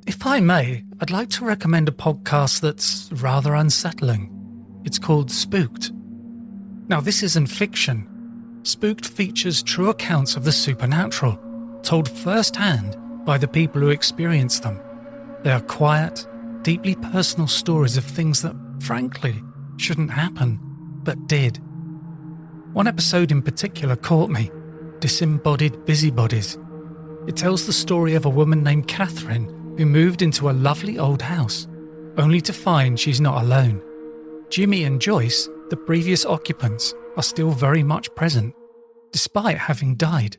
If I may, I'd like to recommend a podcast that's rather unsettling. It's called Spooked. Now, this isn't fiction. Spooked features true accounts of the supernatural, told firsthand by the people who experience them. They are quiet, deeply personal stories of things that, frankly, shouldn't happen, but did. One episode in particular caught me, Disembodied Busybodies. It tells the story of a woman named Catherine who moved into a lovely old house, only to find she's not alone. Jimmy and Joyce, the previous occupants, are still very much present, despite having died.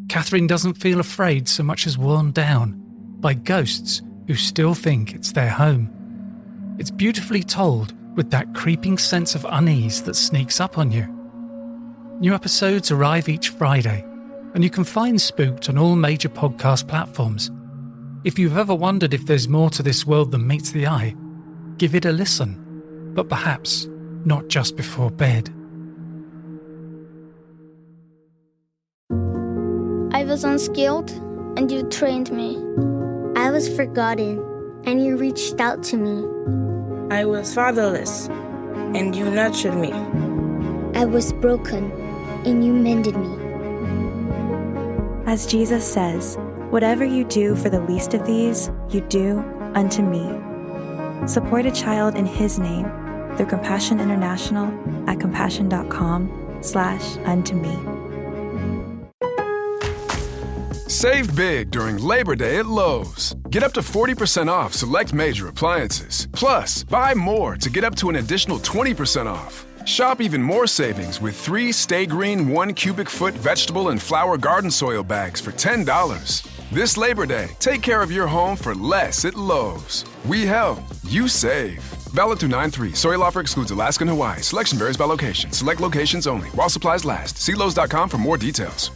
Catherine doesn't feel afraid so much as worn down by ghosts who still think it's their home. It's beautifully told with that creeping sense of unease that sneaks up on you. New episodes arrive each Friday, and you can find Spooked on all major podcast platforms. If you've ever wondered if there's more to this world than meets the eye, give it a listen, but perhaps not just before bed. I was unskilled, and you trained me. I was forgotten, and you reached out to me. I was fatherless, and you nurtured me. I was broken, and you mended me. As Jesus says, whatever you do for the least of these, you do unto me. Support a child in His name through Compassion International at compassion.com/unto me. Save big during Labor Day at Lowe's. Get up to 40% off select major appliances. Plus, buy more to get up to an additional 20% off. Shop even more savings with 3 Stay Green 1 cubic foot vegetable and flower garden soil bags for $10. This Labor Day, take care of your home for less at Lowe's. We help, you save. Valid through 9/3. Soil offer excludes Alaska and Hawaii. Selection varies by location. Select locations only. While supplies last. See Lowe's.com for more details.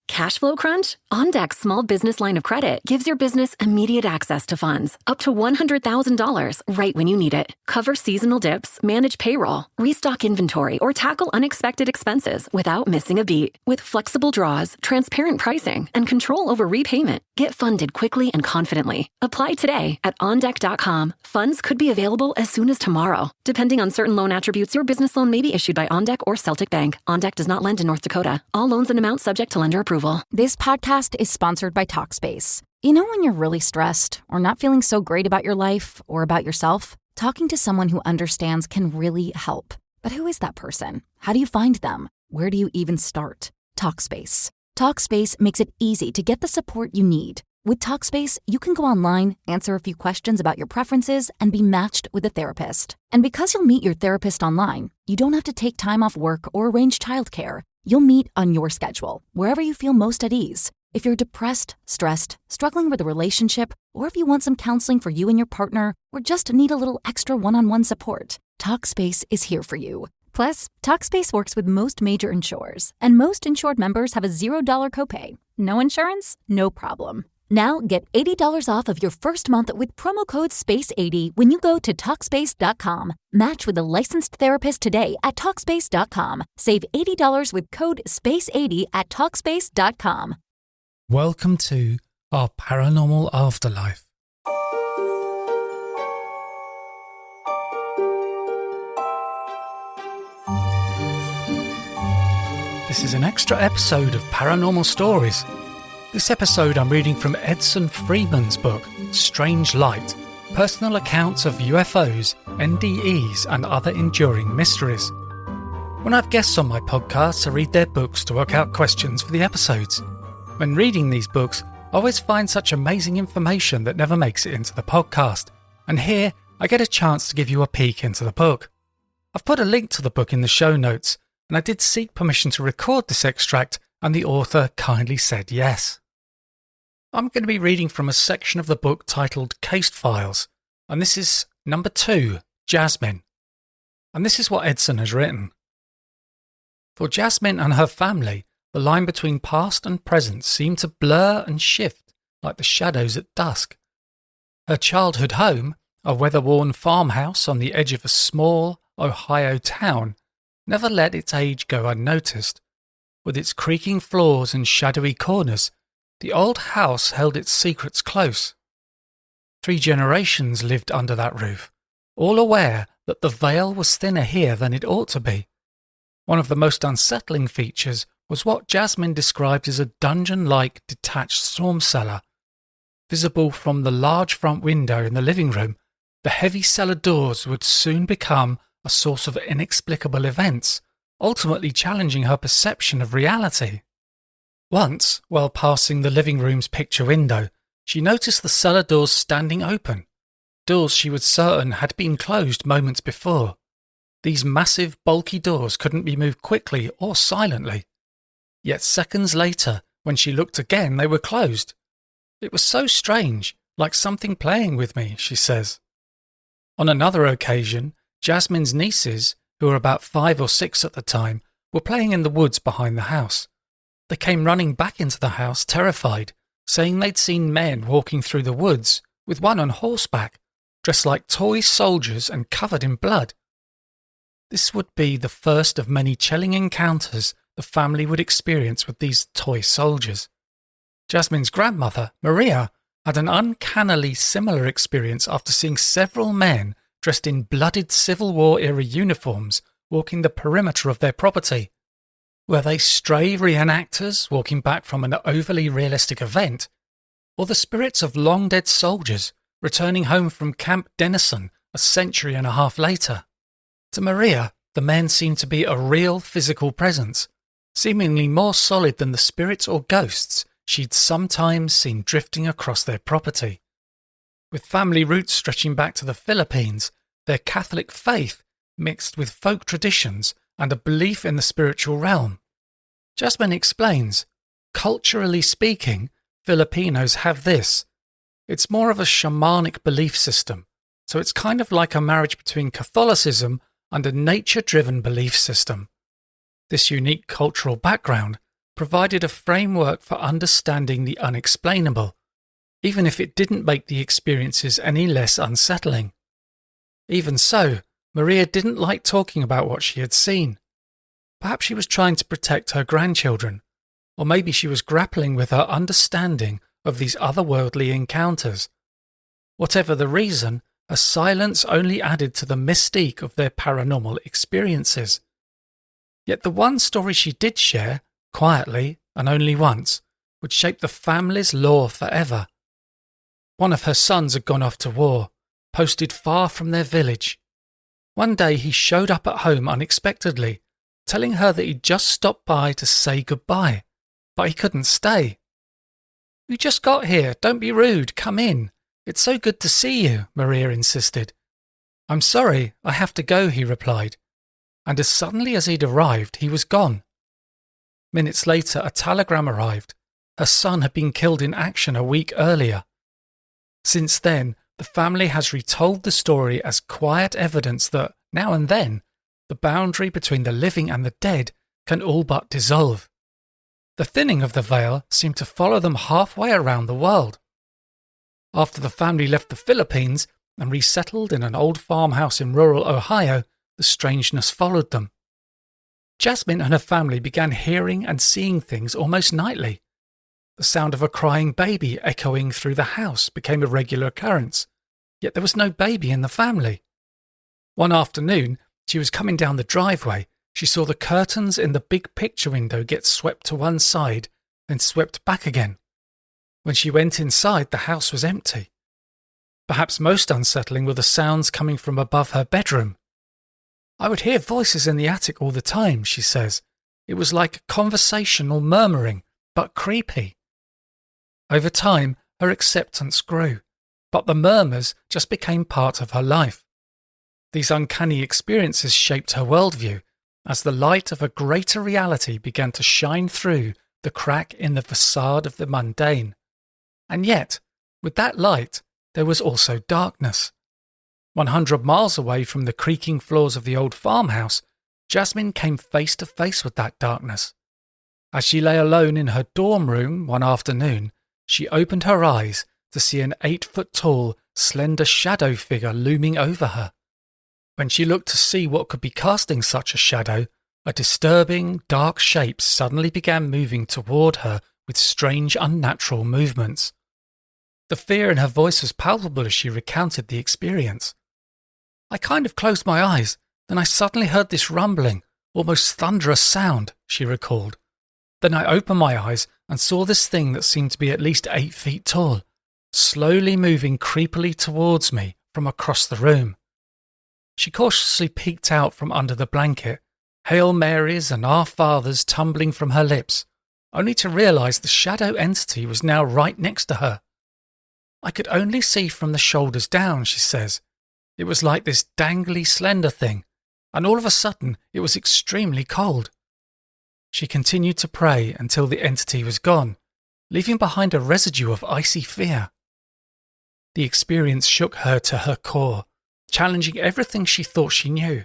Cash flow crunch? OnDeck's small business line of credit gives your business immediate access to funds, up to $100,000 right when you need it. Cover seasonal dips, manage payroll, restock inventory, or tackle unexpected expenses without missing a beat. With flexible draws, transparent pricing, and control over repayment, get funded quickly and confidently. Apply today at OnDeck.com. Funds could be available as soon as tomorrow. Depending on certain loan attributes, your business loan may be issued by OnDeck or Celtic Bank. OnDeck does not lend in North Dakota. All loans and amounts subject to lender approval. This podcast is sponsored by Talkspace. You know when you're really stressed or not feeling so great about your life or about yourself? Talking to someone who understands can really help. But who is that person? How do you find them? Where do you even start? Talkspace. Talkspace makes it easy to get the support you need. With Talkspace, you can go online, answer a few questions about your preferences, and be matched with a therapist. And because you'll meet your therapist online, you don't have to take time off work or arrange childcare. You'll meet on your schedule, wherever you feel most at ease. If you're depressed, stressed, struggling with a relationship, or if you want some counseling for you and your partner, or just need a little extra one-on-one support, Talkspace is here for you. Plus, Talkspace works with most major insurers, and most insured members have a $0 copay. No insurance? No problem. Now get $80 off of your first month with promo code SPACE80 when you go to Talkspace.com. Match with a licensed therapist today at Talkspace.com. Save $80 with code SPACE80 at Talkspace.com. Welcome to our Paranormal Afterlife. This is an extra episode of Paranormal Stories. This episode I'm reading from Edson Freeman's book, Strange Light, Personal Accounts of UFOs, NDEs and Other Enduring Mysteries. When I have guests on my podcasts, I read their books to work out questions for the episodes. When reading these books, I always find such amazing information that never makes it into the podcast, and here I get a chance to give you a peek into the book. I've put a link to the book in the show notes, and I did seek permission to record this extract, and the author kindly said yes. I'm going to be reading from a section of the book titled Case Files, and this is number 2, Jasmine. And this is what Edson has written. For Jasmine and her family, the line between past and present seemed to blur and shift like the shadows at dusk. Her childhood home, a weather-worn farmhouse on the edge of a small Ohio town, never let its age go unnoticed. With its creaking floors and shadowy corners, the old house held its secrets close. 3 generations lived under that roof, all aware that the veil was thinner here than it ought to be. One of the most unsettling features was what Jasmine described as a dungeon-like detached storm cellar. Visible from the large front window in the living room, the heavy cellar doors would soon become a source of inexplicable events, ultimately challenging her perception of reality. Once, while passing the living room's picture window, she noticed the cellar doors standing open, doors she was certain had been closed moments before. These massive, bulky doors couldn't be moved quickly or silently. Yet seconds later, when she looked again, they were closed. It was so strange, like something playing with me, she says. On another occasion, Jasmine's nieces, who were about 5 or 6 at the time, were playing in the woods behind the house. They came running back into the house, terrified, saying they'd seen men walking through the woods, with one on horseback, dressed like toy soldiers and covered in blood. This would be the first of many chilling encounters the family would experience with these toy soldiers. Jasmine's grandmother, Maria, had an uncannily similar experience after seeing several men dressed in blooded Civil War-era uniforms walking the perimeter of their property. Were they stray reenactors walking back from an overly realistic event, or the spirits of long-dead soldiers returning home from Camp Dennison a century and a half later? To Maria, the men seemed to be a real physical presence, seemingly more solid than the spirits or ghosts she'd sometimes seen drifting across their property. With family roots stretching back to the Philippines, their Catholic faith mixed with folk traditions and a belief in the spiritual realm. Jasmine explains, culturally speaking, Filipinos have this. It's more of a shamanic belief system, so it's kind of like a marriage between Catholicism and a nature-driven belief system. This unique cultural background provided a framework for understanding the unexplainable, even if it didn't make the experiences any less unsettling. Even so, Maria didn't like talking about what she had seen. Perhaps she was trying to protect her grandchildren, or maybe she was grappling with her understanding of these otherworldly encounters. Whatever the reason, her silence only added to the mystique of their paranormal experiences. Yet the one story she did share, quietly and only once, would shape the family's lore forever. One of her sons had gone off to war, posted far from their village. One day he showed up at home unexpectedly, telling her that he'd just stopped by to say goodbye, but he couldn't stay. "You just got here, don't be rude, come in. It's so good to see you," Maria insisted. "I'm sorry, I have to go," he replied. And as suddenly as he'd arrived, he was gone. Minutes later, a telegram arrived. Her son had been killed in action a week earlier. Since then, the family has retold the story as quiet evidence that, now and then, the boundary between the living and the dead can all but dissolve. The thinning of the veil seemed to follow them halfway around the world. After the family left the Philippines and resettled in an old farmhouse in rural Ohio, the strangeness followed them. Jasmine and her family began hearing and seeing things almost nightly. The sound of a crying baby echoing through the house became a regular occurrence, yet there was no baby in the family. One afternoon, she was coming down the driveway. She saw the curtains in the big picture window get swept to one side, then swept back again. When she went inside, the house was empty. Perhaps most unsettling were the sounds coming from above her bedroom. "I would hear voices in the attic all the time," she says. "It was like conversational murmuring, but creepy." Over time, her acceptance grew, but the murmurs just became part of her life. These uncanny experiences shaped her worldview as the light of a greater reality began to shine through the crack in the facade of the mundane. And yet, with that light, there was also darkness. 100 miles away from the creaking floors of the old farmhouse, Jasmine came face to face with that darkness. As she lay alone in her dorm room one afternoon, she opened her eyes to see an 8-foot-tall, slender shadow figure looming over her. When she looked to see what could be casting such a shadow, a disturbing, dark shape suddenly began moving toward her with strange, unnatural movements. The fear in her voice was palpable as she recounted the experience. I kind of closed my eyes, then I suddenly heard this rumbling, almost thunderous sound, she recalled. Then I opened my eyes and saw this thing that seemed to be at least 8 feet tall, slowly moving creepily towards me from across the room. She cautiously peeked out from under the blanket, Hail Marys and Our Fathers tumbling from her lips, only to realise the shadow entity was now right next to her. I could only see from the shoulders down, she says. It was like this dangly, slender thing, and all of a sudden it was extremely cold. She continued to pray until the entity was gone, leaving behind a residue of icy fear. The experience shook her to her core, challenging everything she thought she knew.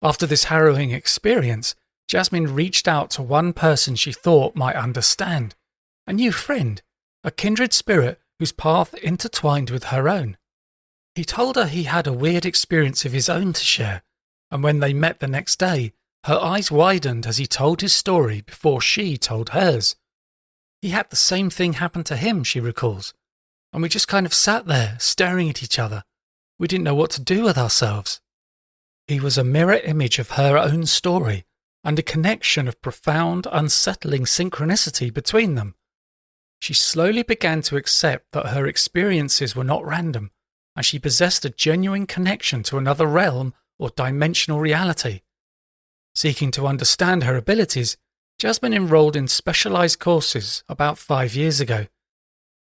After this harrowing experience, Jasmine reached out to one person she thought might understand, a new friend, a kindred spirit whose path intertwined with her own. He told her he had a weird experience of his own to share, and when they met the next day, her eyes widened as he told his story before she told hers. He had the same thing happen to him, she recalls, and we just kind of sat there staring at each other. We didn't know what to do with ourselves. He was a mirror image of her own story, and a connection of profound, unsettling synchronicity between them. She slowly began to accept that her experiences were not random, and she possessed a genuine connection to another realm or dimensional reality. Seeking to understand her abilities, Jasmine enrolled in specialized courses about 5 years ago.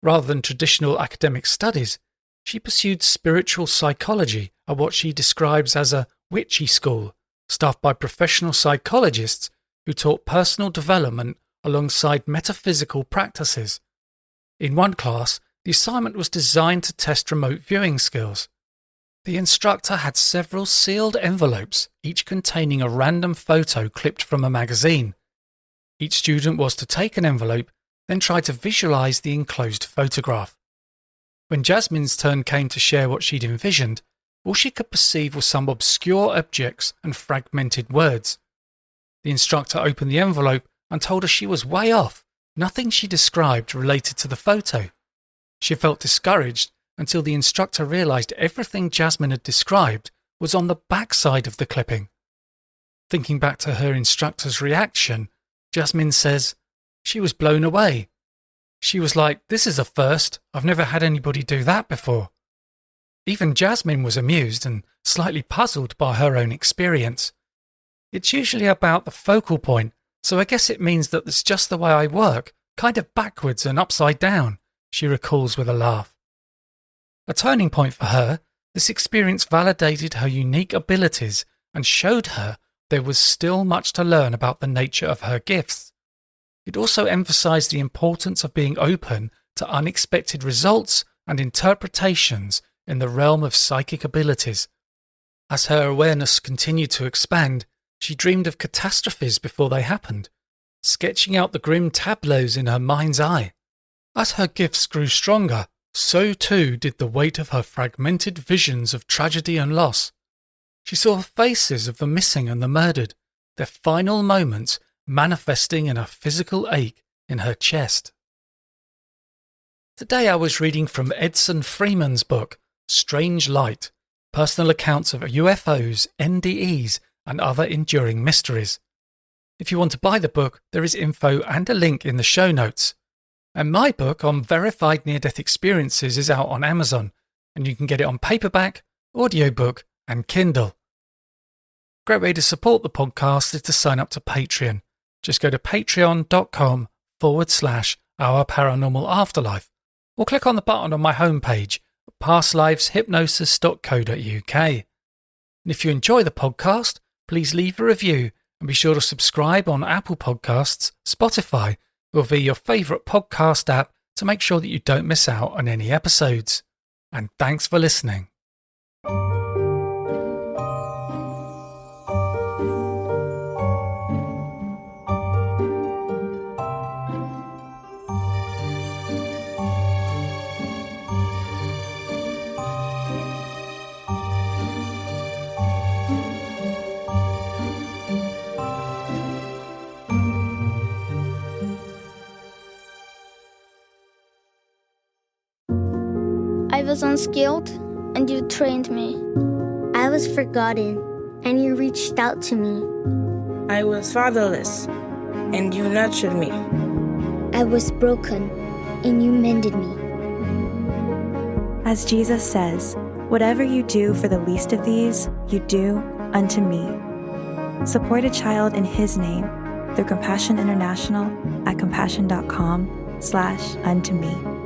Rather than traditional academic studies, she pursued spiritual psychology at what she describes as a witchy school, staffed by professional psychologists who taught personal development alongside metaphysical practices. In one class, the assignment was designed to test remote viewing skills. The instructor had several sealed envelopes, each containing a random photo clipped from a magazine. Each student was to take an envelope, then try to visualize the enclosed photograph. When Jasmine's turn came to share what she'd envisioned, all she could perceive was some obscure objects and fragmented words. The instructor opened the envelope and told her she was way off. Nothing she described related to the photo. She felt discouraged until the instructor realized everything Jasmine had described was on the backside of the clipping. Thinking back to her instructor's reaction, Jasmine says, she was blown away. She was like, this is a first. I've never had anybody do that before. Even Jasmine was amused and slightly puzzled by her own experience. It's usually about the focal point, so I guess it means that it's just the way I work, kind of backwards and upside down, she recalls with a laugh. A turning point for her, this experience validated her unique abilities and showed her there was still much to learn about the nature of her gifts. It also emphasized the importance of being open to unexpected results and interpretations in the realm of psychic abilities. As her awareness continued to expand, she dreamed of catastrophes before they happened, sketching out the grim tableaus in her mind's eye. As her gifts grew stronger, so too did the weight of her fragmented visions of tragedy and loss. She saw faces of the missing and the murdered, their final moments manifesting in a physical ache in her chest. Today I was reading from Edson Freeman's book, Strange Light, Personal Accounts of UFOs, NDEs, and Other Enduring Mysteries. If you want to buy the book, there is info and a link in the show notes. And my book on verified near-death experiences is out on Amazon, and you can get it on paperback, audiobook, and Kindle. Great way to support the podcast is to sign up to Patreon. Just go to patreon.com/Our Paranormal Afterlife, or click on the button on my homepage, pastliveshypnosis.co.uk. And if you enjoy the podcast, please leave a review and be sure to subscribe on Apple Podcasts, Spotify, or via your favourite podcast app to make sure that you don't miss out on any episodes. And thanks for listening. was unskilled, and you trained me. I was forgotten, and you reached out to me. I was fatherless, and you nurtured me. I was broken, and you mended me. As Jesus says, whatever you do for the least of these, you do unto me. Support a child in his name through Compassion International at compassion.com/unto me.